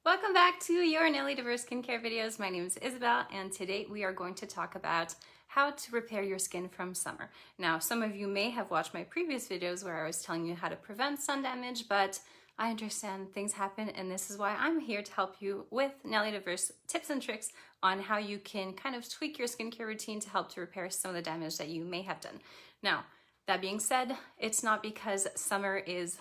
Welcome back to your Nearly Diverse Skincare videos. My name is Isabelle, and today we are going to talk about how to repair your skin from summer. Now, some of you may have watched my previous videos where I was telling you how to prevent sun damage, but I understand things happen, and this is why I'm here to help you with Nearly Diverse tips and tricks on how you can kind of tweak your skincare routine to help to repair some of the damage that you may have done. Now, that being said, it's not because summer is,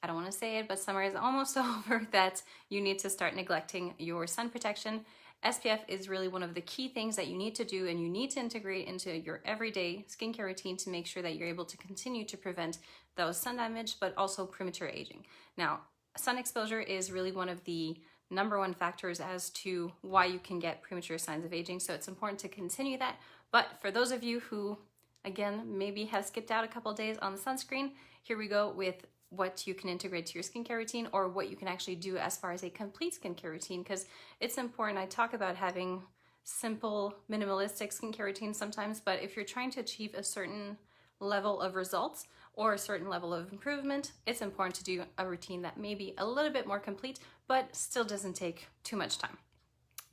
I don't want to say it, but summer is almost over that you need to start neglecting your sun protection. SPF is really one of the key things that you need to do and you need to integrate into your everyday skincare routine to make sure that you're able to continue to prevent those sun damage, but also premature aging. Now, sun exposure is really one of the #1 factors as to why you can get premature signs of aging, so it's important to continue that. But for those of you who, again, maybe have skipped out a couple of days on the sunscreen, here we go with what you can integrate to your skincare routine, or what you can actually do as far as a complete skincare routine, because it's important. I talk about having simple, minimalistic skincare routines sometimes, but if you're trying to achieve a certain level of results or a certain level of improvement, it's important to do a routine that may be a little bit more complete, but still doesn't take too much time.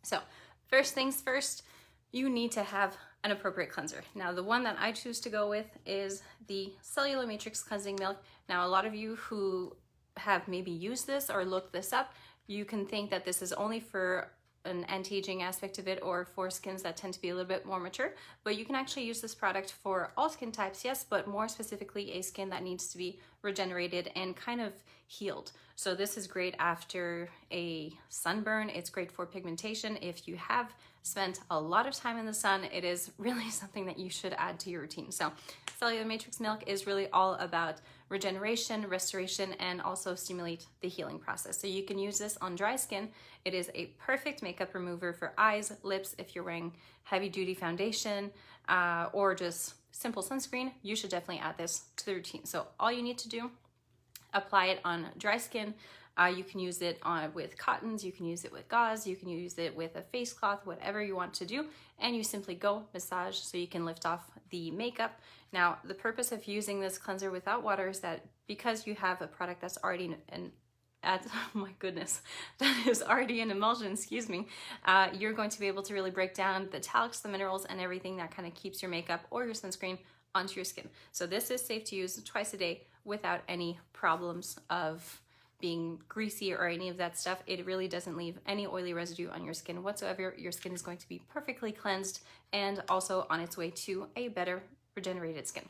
So first things first, you need to have an appropriate cleanser. Now, the one that I choose to go with is the Cellular Matrix Cleansing Milk. Now, a lot of you who have maybe used this or looked this up, you can think that this is only for an anti-aging aspect of it or for skins that tend to be a little bit more mature, but you can actually use this product for all skin types, yes, but more specifically a skin that needs to be regenerated and kind of healed. So this is great after a sunburn. It's great for pigmentation. If you have spent a lot of time in the sun, it is really something that you should add to your routine. So Cellular Matrix Milk is really all about regeneration, restoration, and also stimulate the healing process. So you can use this on dry skin. It is a perfect makeup remover for eyes, lips. If you're wearing heavy duty foundation or just simple sunscreen, you should definitely add this to the routine. So all you need to do, apply it on dry skin. You can use it with cottons, you can use it with gauze, you can use it with a face cloth, whatever you want to do, and you simply go massage so you can lift off the makeup. Now, the purpose of using this cleanser without water is that because you have a product that's already oh my goodness, that is already an emulsion, excuse me, you're going to be able to really break down the talcs, the minerals, and everything that kind of keeps your makeup or your sunscreen onto your skin. So this is safe to use twice a day without any problems of being greasy or any of that stuff. It really doesn't leave any oily residue on your skin whatsoever. Your skin is going to be perfectly cleansed and also on its way to a better regenerated skin.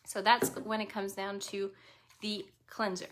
So that's when it comes down to the cleanser.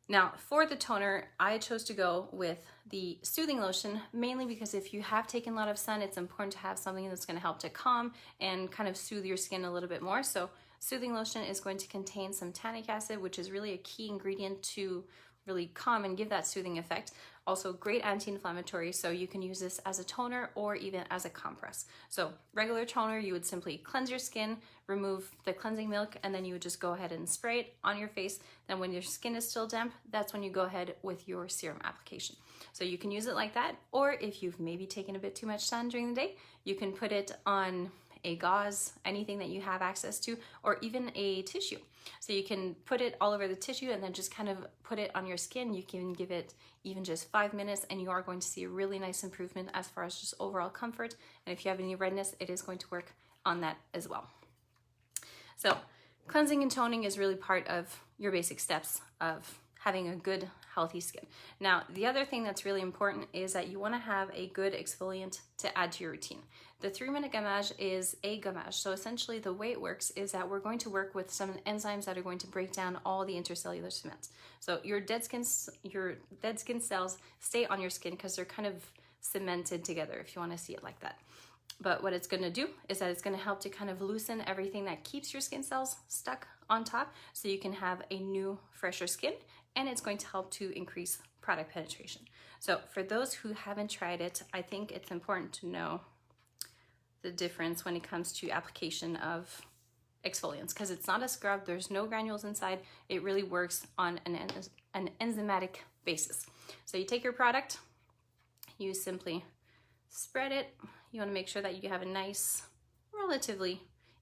Now, for the toner, I chose to go with the soothing lotion, mainly because if you have taken a lot of sun, it's important to have something that's going to help to calm and kind of soothe your skin a little bit more. So soothing lotion is going to contain some tannic acid, which is really a key ingredient to really calm and give that soothing effect. Also great anti-inflammatory, so you can use this as a toner or even as a compress. So regular toner, you would simply cleanse your skin, remove the cleansing milk, and then you would just go ahead and spray it on your face. Then when your skin is still damp, that's when you go ahead with your serum application. So you can use it like that, or if you've maybe taken a bit too much sun during the day, you can put it on a gauze, anything that you have access to, or even a tissue. So you can put it all over the tissue and then just kind of put it on your skin. You can give it even just 5 minutes and you are going to see a really nice improvement as far as just overall comfort. And if you have any redness, it is going to work on that as well. So cleansing and toning is really part of your basic steps of having a good, healthy skin. Now, the other thing that's really important is that you want to have a good exfoliant to add to your routine. The 3-minute gommage is a gommage. So essentially the way it works is that we're going to work with some enzymes that are going to break down all the intercellular cements. So your dead skin cells stay on your skin because they're kind of cemented together, if you want to see it like that. But what it's going to do is that it's going to help to kind of loosen everything that keeps your skin cells stuck on top so you can have a new, fresher skin, and it's going to help to increase product penetration. So for those who haven't tried it, I think it's important to know the difference when it comes to application of exfoliants, because it's not a scrub, there's no granules inside, it really works on an enzymatic basis. So you take your product, you simply spread it. You want to make sure that you have a nice, relatively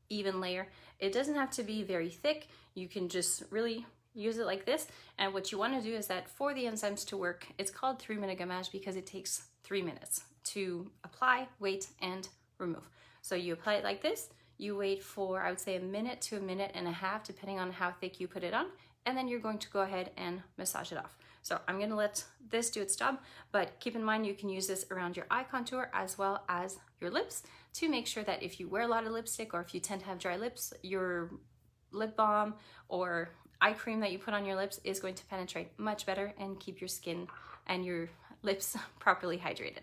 even layer. It doesn't have to be very thick. You can just really use it like this. And what you want to do is that for the enzymes to work, it's called 3-minute gommage because it takes 3 minutes to apply, wait, and remove. So you apply it like this, you wait for, I would say, 1 minute to 1.5 minutes, depending on how thick you put it on, and then you're going to go ahead and massage it off. So I'm gonna let this do its job, but keep in mind you can use this around your eye contour as well as your lips to make sure that if you wear a lot of lipstick or if you tend to have dry lips, your lip balm or eye cream that you put on your lips is going to penetrate much better and keep your skin and your lips properly hydrated.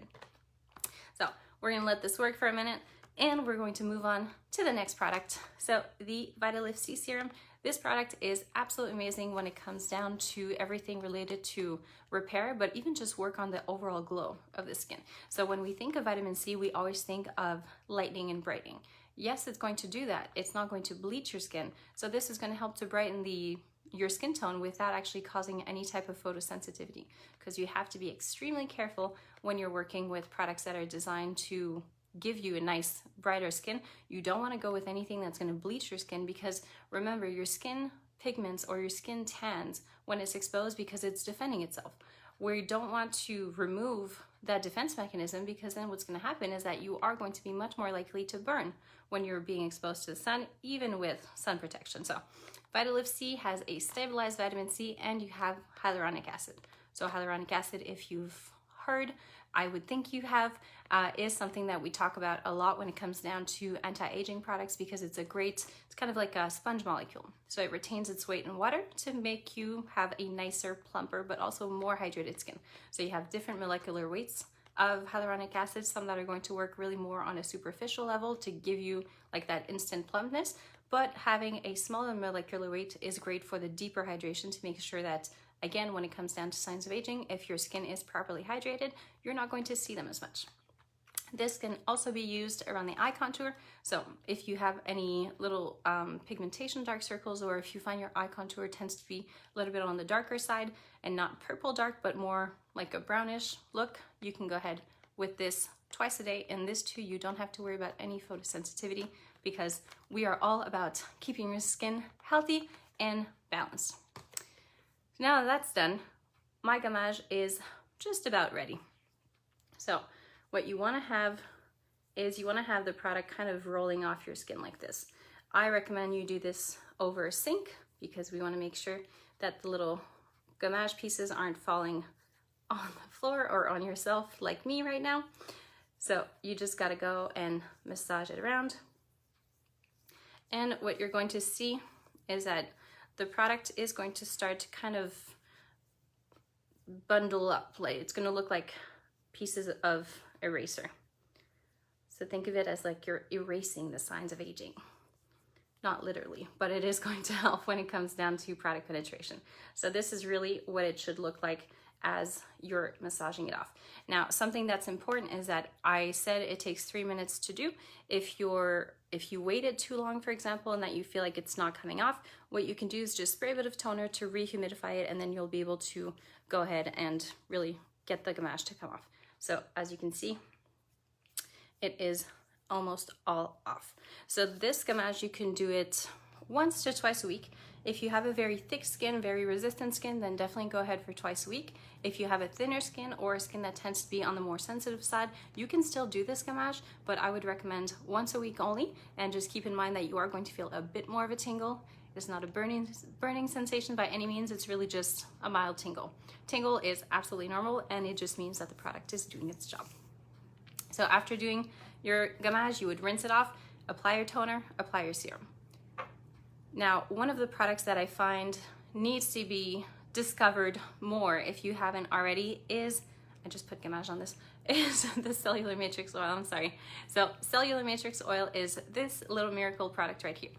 So we're gonna let this work for a minute and we're going to move on to the next product. So the Vitalife C Serum. This product is absolutely amazing when it comes down to everything related to repair, but even just work on the overall glow of the skin. So when we think of vitamin C, we always think of lightening and brightening. Yes, it's going to do that. It's not going to bleach your skin. So this is going to help to brighten your skin tone without actually causing any type of photosensitivity, because you have to be extremely careful when you're working with products that are designed to give you a nice brighter skin. You don't want to go with anything that's going to bleach your skin, because remember, your skin pigments or your skin tans when it's exposed because it's defending itself. We don't want to remove that defense mechanism, because then what's going to happen is that you are going to be much more likely to burn when you're being exposed to the sun, even with sun protection. So Vitalife C has a stabilized vitamin C and you have hyaluronic acid. So hyaluronic acid, if you've heard, I would think you have, is something that we talk about a lot when it comes down to anti-aging products, because it's kind of like a sponge molecule. So it retains its weight in water to make you have a nicer, plumper, but also more hydrated skin. So you have different molecular weights of hyaluronic acid, some that are going to work really more on a superficial level to give you like that instant plumpness, but having a smaller molecular weight is great for the deeper hydration to make sure that, again, when it comes down to signs of aging, if your skin is properly hydrated, you're not going to see them as much. This can also be used around the eye contour. So if you have any little pigmentation, dark circles, or if you find your eye contour tends to be a little bit on the darker side and not purple dark, but more like a brownish look, you can go ahead with this twice a day. And this too, you don't have to worry about any photosensitivity, because we are all about keeping your skin healthy and balanced. Now that that's done, my gommage is just about ready. So what you want to have is you want to have the product kind of rolling off your skin like this. I recommend you do this over a sink, because we want to make sure that the little gommage pieces aren't falling on the floor or on yourself like me right now. So you just got to go and massage it around. And what you're going to see is that the product is going to start to kind of bundle up. Like it's going to look like pieces of eraser. So think of it as like you're erasing the signs of aging. Not literally, but it is going to help when it comes down to product penetration. So this is really what it should look like as you're massaging it off. Now, something that's important is that I said it takes 3 minutes to do. If you waited too long, for example, and that you feel like it's not coming off, what you can do is just spray a bit of toner to rehumidify it, and then you'll be able to go ahead and really get the gommage to come off. So as you can see, it is almost all off. So this gommage, you can do it once to twice a week. If you have a very thick skin, very resistant skin, then definitely go ahead for twice a week. If you have a thinner skin or a skin that tends to be on the more sensitive side, you can still do this gommage, but I would recommend once a week only, and just keep in mind that you are going to feel a bit more of a tingle. It's not a burning sensation by any means, it's really just a mild tingle. Tingle is absolutely normal, and it just means that the product is doing its job. So after doing your gommage, you would rinse it off, apply your toner, apply your serum. Now, one of the products that I find needs to be discovered more, if you haven't already, is, I just put gommage on this, is the Cellular Matrix Oil, I'm sorry. So Cellular Matrix Oil is this little miracle product right here.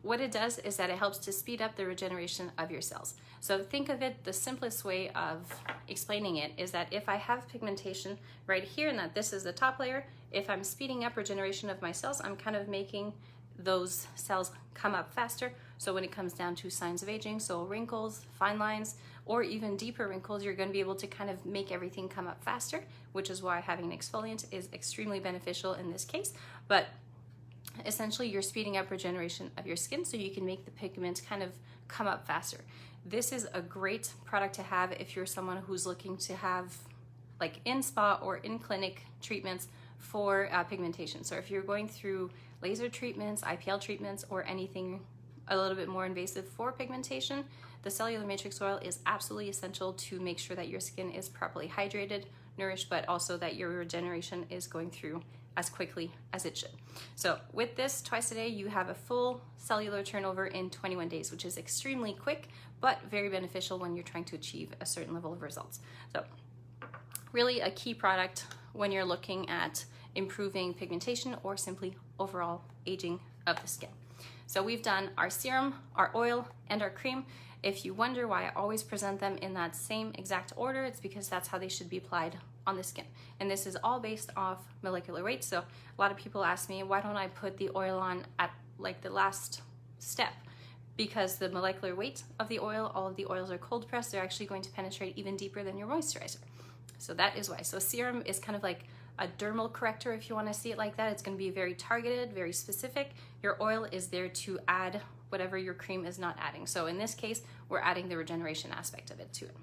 What it does is that it helps to speed up the regeneration of your cells. So think of it, the simplest way of explaining it is that if I have pigmentation right here, and that this is the top layer, if I'm speeding up regeneration of my cells, I'm kind of making those cells come up faster. So when it comes down to signs of aging, so wrinkles, fine lines, or even deeper wrinkles, you're going to be able to kind of make everything come up faster, which is why having an exfoliant is extremely beneficial in this case. But essentially, you're speeding up regeneration of your skin so you can make the pigment kind of come up faster. this is a great product to have if you're someone who's looking to have like in spa or in clinic treatments for pigmentation. So if you're going through laser treatments, IPL treatments, or anything a little bit more invasive for pigmentation, the Cellular Matrix Oil is absolutely essential to make sure that your skin is properly hydrated, nourished, but also that your regeneration is going through as quickly as it should. So with this twice a day, you have a full cellular turnover in 21 days, which is extremely quick, but very beneficial when you're trying to achieve a certain level of results. So really a key product when you're looking at improving pigmentation or simply overall aging of the skin. So we've done our serum, our oil, and our cream. If you wonder why I always present them in that same exact order, it's because that's how they should be applied on the skin. And this is all based off molecular weight. So a lot of people ask me, why don't I put the oil on at like the last step? Because the molecular weight of the oil, all of the oils are cold pressed, they're actually going to penetrate even deeper than your moisturizer. So that is why. So serum is kind of like a dermal corrector, if you want to see it like that. It's going to be very targeted, very specific. Your oil is there to add whatever your cream is not adding. So in this case, we're adding the regeneration aspect of it to it.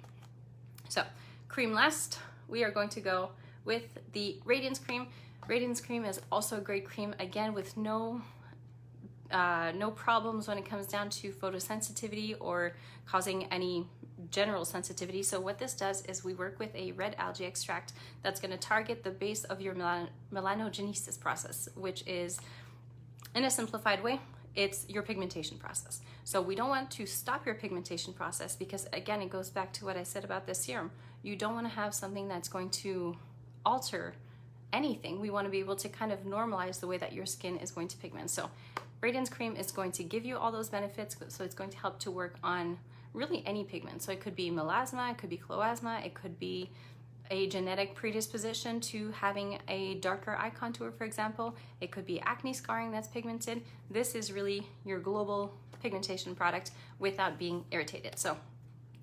So cream last, we are going to go with the Radiance Cream. Radiance Cream is also a great cream, again, with no problems when it comes down to photosensitivity or causing any general sensitivity. So what this does is we work with a red algae extract that's going to target the base of your melanogenesis process, which is, in a simplified way, it's your pigmentation process. So we don't want to stop your pigmentation process because, again, it goes back to what I said about the serum. You don't want to have something that's going to alter anything. We want to be able to kind of normalize the way that your skin is going to pigment. So Radiance Cream is going to give you all those benefits. So it's going to help to work on really any pigment. So it could be melasma, it could be chloasma, it could be a genetic predisposition to having a darker eye contour, for example. It could be acne scarring that's pigmented. This is really your global pigmentation product without being irritated. So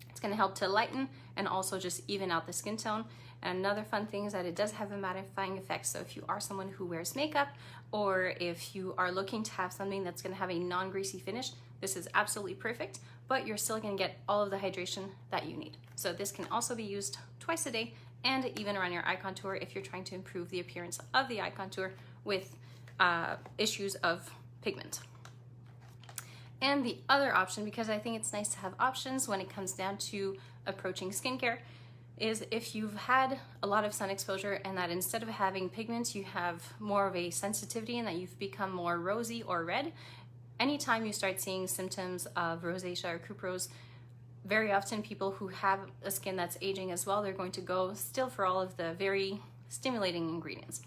it's going to help to lighten and also just even out the skin tone. And another fun thing is that it does have a mattifying effect. So if you are someone who wears makeup, or if you are looking to have something that's going to have a non-greasy finish, this is absolutely perfect, but you're still going to get all of the hydration that you need. So this can also be used twice a day and even around your eye contour if you're trying to improve the appearance of the eye contour with issues of pigment. And the other option, because I think it's nice to have options when it comes down to approaching skincare, is if you've had a lot of sun exposure and that instead of having pigments, you have more of a sensitivity and that you've become more rosy or red. Anytime you start seeing symptoms of rosacea or cuprose, very often people who have a skin that's aging as well, they're going to go still for all of the very stimulating ingredients.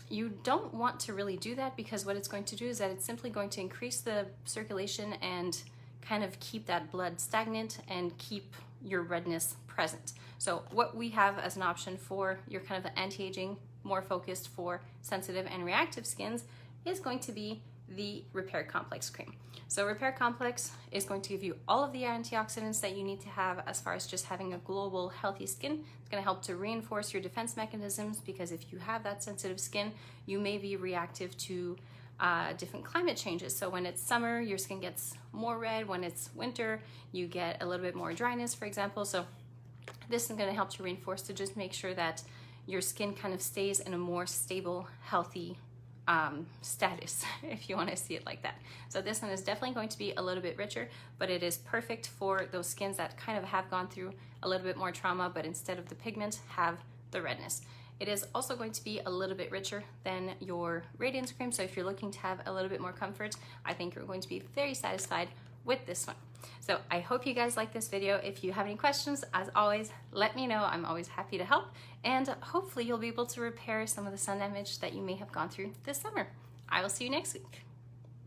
You don't want to really do that because what it's going to do is that it's simply going to increase the circulation and kind of keep that blood stagnant and keep your redness present. So what we have as an option for your kind of anti-aging, more focused for sensitive and reactive skins is going to be the Repair Complex Cream. So Repair Complex is going to give you all of the antioxidants that you need to have as far as just having a global healthy skin. It's going to help to reinforce your defense mechanisms because if you have that sensitive skin, you may be reactive to different climate changes. So when it's summer, your skin gets more red. When it's winter, you get a little bit more dryness, for example. So this is going to help to reinforce to just make sure that your skin kind of stays in a more stable, healthy status, if you want to see it like that. So this one is definitely going to be a little bit richer, but it is perfect for those skins that kind of have gone through a little bit more trauma, but instead of the pigment, have the redness. It is also going to be a little bit richer than your Radiance Cream, so if you're looking to have a little bit more comfort, I think you're going to be very satisfied with this one. So I hope you guys like this video. If you have any questions, as always, let me know. I'm always happy to help, and hopefully you'll be able to repair some of the sun damage that you may have gone through this summer. I will see you next week.